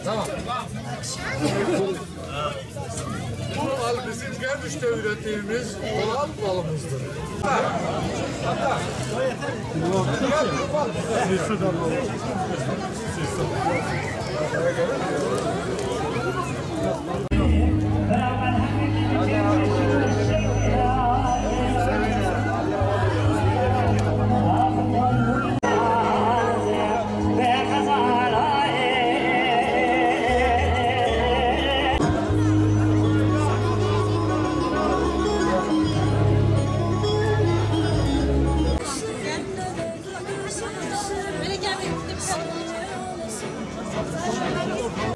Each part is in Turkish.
Tamam. Bu bal bizim Germiş'te ürettiğimiz doğal balımızdır. Hatta.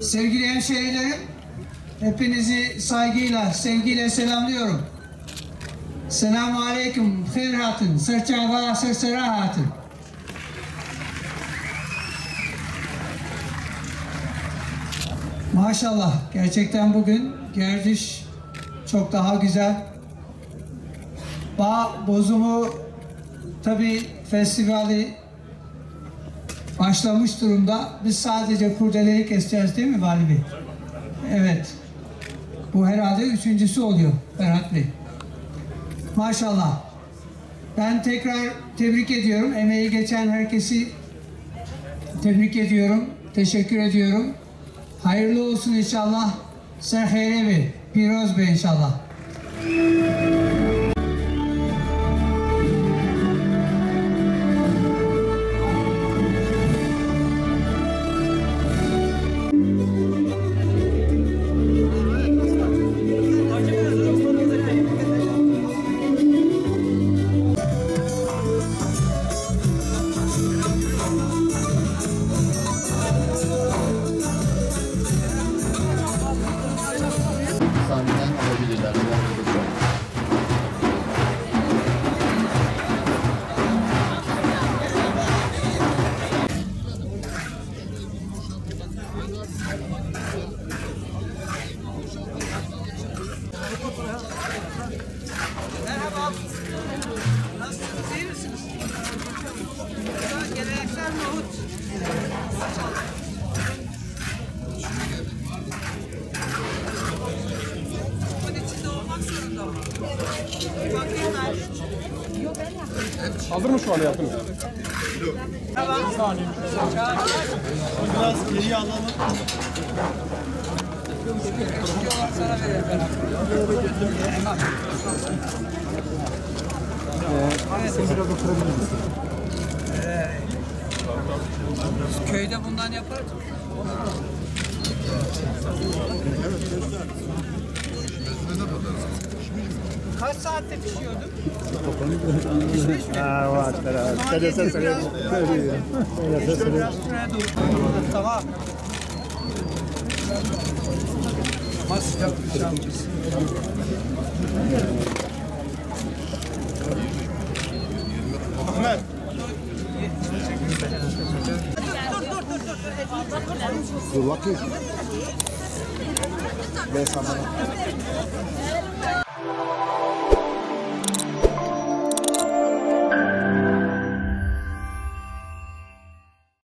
Sevgili hemşehrilerim, hepinizi saygıyla, sevgiyle selamlıyorum. Selamun aleyküm, khirhatın, sırçava, sırsırahatın. Maşallah, gerçekten bugün Gerdiş çok daha güzel. Bağ bozumu tabii festivali başlamış durumda. Biz sadece kurdeleyi keseceğiz değil mi Vali Bey? Evet. Bu herhalde üçüncüsü oluyor Ferhat Bey. Maşallah. Ben tekrar tebrik ediyorum. Emeği geçen herkesi tebrik ediyorum. Teşekkür ediyorum. Hayırlı olsun inşallah. Serheyre Bey, Piroz Bey inşallah. Sahneden alabilirler. Merhaba. Nasılsınız? İyi misiniz? Geleneksel nohut. Bunun içinde olmak zorunda mı? Bakayım ben. Hazır mı şu an yaptınız? Tamam. Bir saniye. Biraz geriye alalım. Sana verelim. Sen biraz oturabilir misin? Köyde bundan yaparız. Kaç saatte pişiyordu? Var. Söyle. Tamam. Nasıl yapacağız? Ahmet. Dur bakayım. Ben sana.